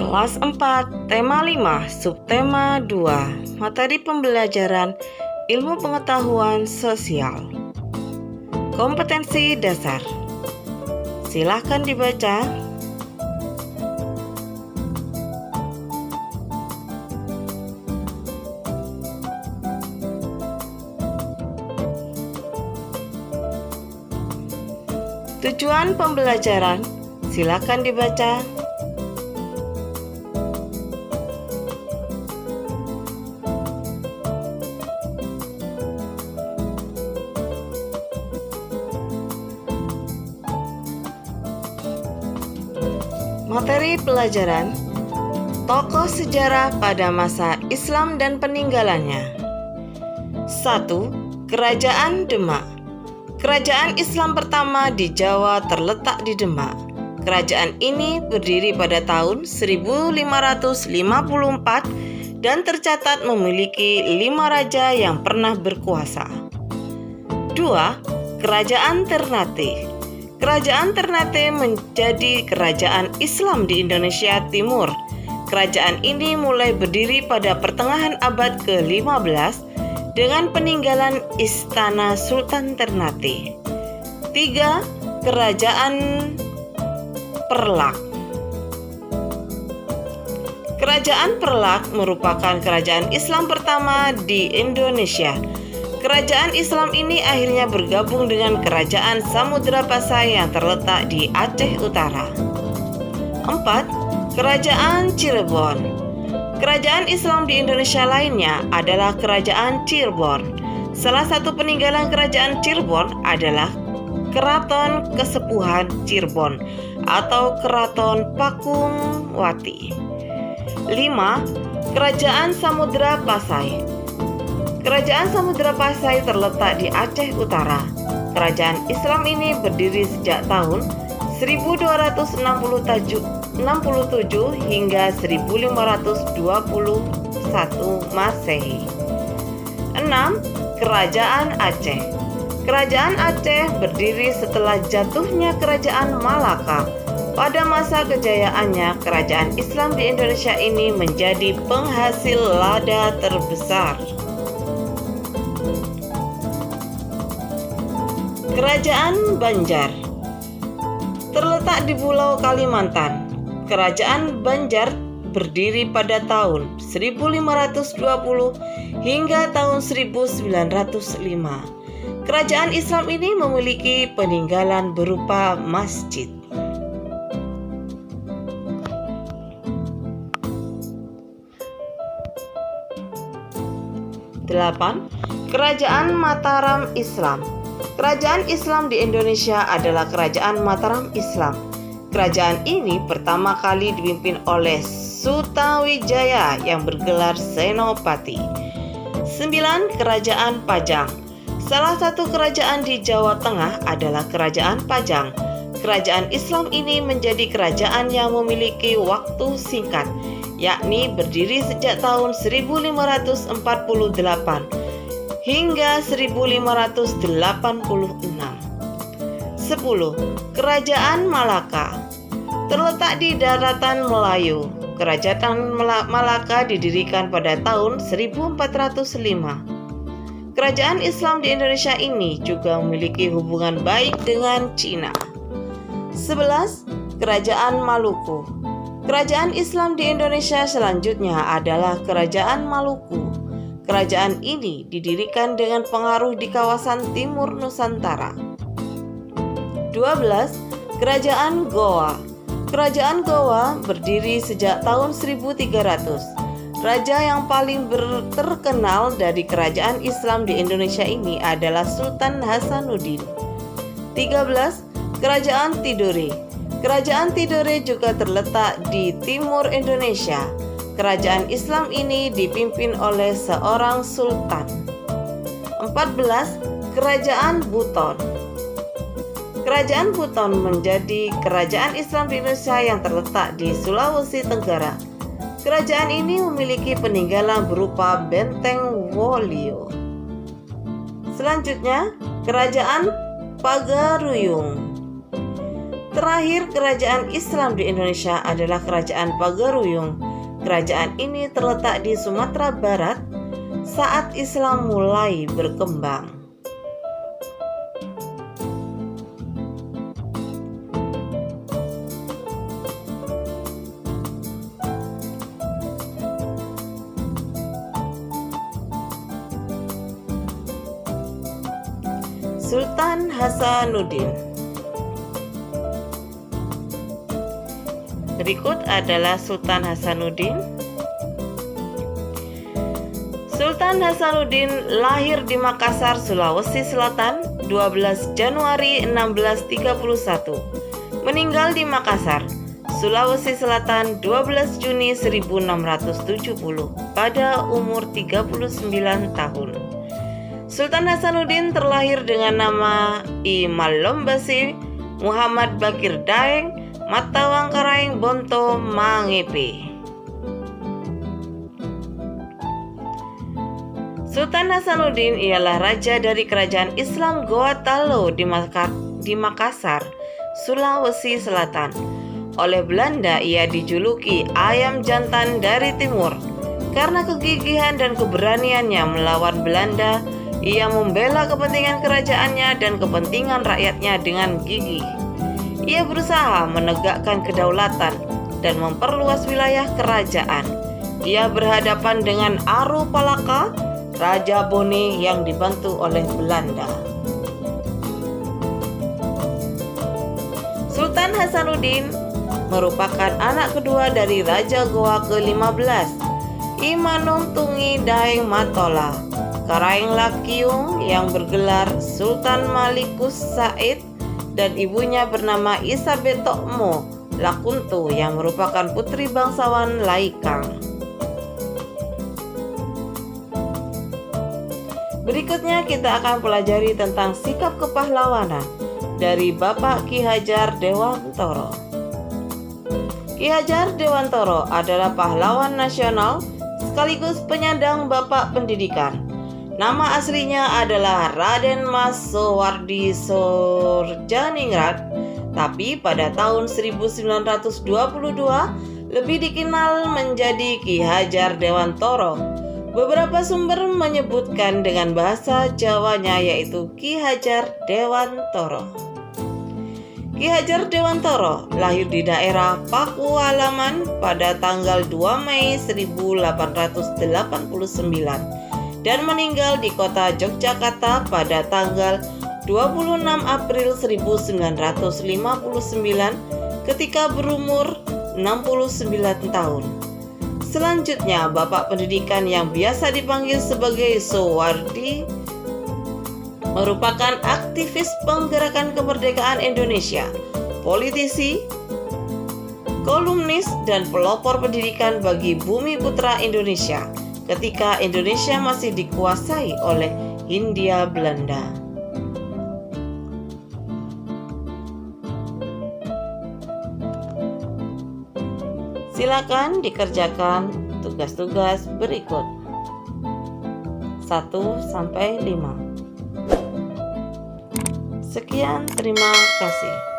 Kelas 4, Tema 5, Subtema 2, Materi Pembelajaran Ilmu Pengetahuan Sosial. Kompetensi Dasar. Silahkan dibaca. Tujuan pembelajaran. Silahkan dibaca. Materi pelajaran: tokoh sejarah pada masa Islam dan peninggalannya. 1. Kerajaan Demak. Kerajaan Islam pertama di Jawa terletak di Demak. Kerajaan ini berdiri pada tahun 1554 dan tercatat memiliki 5 raja yang pernah berkuasa. 2. Kerajaan Ternate. Kerajaan Ternate menjadi kerajaan Islam di Indonesia Timur. Kerajaan ini mulai berdiri pada pertengahan abad ke-15 dengan peninggalan Istana Sultan Ternate. 3. Kerajaan Perlak. Kerajaan Perlak merupakan kerajaan Islam pertama di Indonesia. Kerajaan Islam ini akhirnya bergabung dengan Kerajaan Samudra Pasai yang terletak di Aceh Utara. 4. Kerajaan Cirebon. Kerajaan Islam di Indonesia lainnya adalah Kerajaan Cirebon. Salah satu peninggalan Kerajaan Cirebon adalah Keraton Kesepuhan Cirebon atau Keraton Pakuwati. 5. Kerajaan Samudra Pasai. Kerajaan Samudra Pasai terletak di Aceh Utara. Kerajaan Islam ini berdiri sejak tahun 1267 hingga 1521 Masehi. 6. Kerajaan Aceh. Kerajaan Aceh berdiri setelah jatuhnya Kerajaan Malaka. Pada masa kejayaannya, kerajaan Islam di Indonesia ini menjadi penghasil lada terbesar. Kerajaan Banjar terletak di Pulau Kalimantan. Kerajaan Banjar berdiri pada tahun 1520 hingga tahun 1905. Kerajaan Islam ini memiliki peninggalan berupa masjid. Delapan. Kerajaan Mataram Islam. Kerajaan Islam di Indonesia adalah Kerajaan Mataram Islam. Kerajaan ini pertama kali dipimpin oleh Sutawijaya yang bergelar Senopati. 9. Kerajaan Pajang. Salah satu kerajaan di Jawa Tengah adalah Kerajaan Pajang. Kerajaan Islam ini menjadi kerajaan yang memiliki waktu singkat, yakni berdiri sejak tahun 1548 hingga 1586. 10. Kerajaan Malaka terletak di daratan Melayu. Kerajaan Malaka didirikan pada tahun 1405. Kerajaan Islam di Indonesia ini juga memiliki hubungan baik dengan Cina. 11. Kerajaan Maluku. Kerajaan Islam di Indonesia selanjutnya adalah Kerajaan Maluku. Kerajaan ini didirikan dengan pengaruh di kawasan timur Nusantara. 12. Kerajaan Gowa. Kerajaan Gowa berdiri sejak tahun 1300. Raja yang paling terkenal dari kerajaan Islam di Indonesia ini adalah Sultan Hasanuddin. 13. Kerajaan Tidore. Kerajaan Tidore juga terletak di timur Indonesia. Kerajaan Islam ini dipimpin oleh seorang sultan. 14. Kerajaan Buton. Kerajaan Buton menjadi kerajaan Islam di Indonesia yang terletak di Sulawesi Tenggara. Kerajaan ini memiliki peninggalan berupa Benteng Wolio. Selanjutnya, Kerajaan Pagaruyung. Terakhir, kerajaan Islam di Indonesia adalah Kerajaan Pagaruyung. Kerajaan ini terletak di Sumatera Barat saat Islam mulai berkembang. Sultan Hasanuddin. Berikut adalah Sultan Hasanuddin. Sultan Hasanuddin lahir di Makassar, Sulawesi Selatan, 12 Januari 1631. Meninggal di Makassar, Sulawesi Selatan, 12 Juni 1670 pada umur 39 tahun. Sultan Hasanuddin terlahir dengan nama I Malombasi Muhammad Bakir Daeng Matawang Karaeng Bonto Mangepe. Sultan Hasanuddin ialah raja dari kerajaan Islam Goa Talo di Makassar, Sulawesi Selatan. Oleh Belanda ia dijuluki ayam jantan dari timur. Karena kegigihan dan keberaniannya melawan Belanda, ia membela kepentingan kerajaannya dan kepentingan rakyatnya dengan gigih. Ia berusaha menegakkan kedaulatan dan memperluas wilayah kerajaan. Ia berhadapan dengan Aru Palaka, Raja Bone yang dibantu oleh Belanda. Sultan Hasanuddin merupakan anak kedua dari Raja Goa ke-15, Imanong Tungi Daeng Matola Karaeng Lakiung yang bergelar Sultan Malikus Said, dan ibunya bernama Isa Betokmo Lakuntu yang merupakan putri bangsawan Laikang. Berikutnya kita akan pelajari tentang sikap kepahlawanan dari Bapak Ki Hajar Dewantoro. Ki Hajar Dewantoro adalah pahlawan nasional sekaligus penyandang Bapak Pendidikan. Nama aslinya adalah Raden Mas Sowardi Sorjaningrat, tapi pada tahun 1922 lebih dikenal menjadi Ki Hajar Dewantoro. Beberapa sumber menyebutkan dengan bahasa Jawanya yaitu Ki Hajar Dewantoro. Ki Hajar Dewantoro lahir di daerah Pakualaman pada tanggal 2 Mei 1889 dan meninggal di kota Yogyakarta pada tanggal 26 April 1959 ketika berumur 69 tahun. Selanjutnya, Bapak Pendidikan yang biasa dipanggil sebagai Sowardi merupakan aktivis penggerakkan kemerdekaan Indonesia, politisi, kolumnis, dan pelopor pendidikan bagi Bumi Putra Indonesia ketika Indonesia masih dikuasai oleh Hindia Belanda. Silakan dikerjakan tugas-tugas berikut. 1-5. Sekian, terima kasih.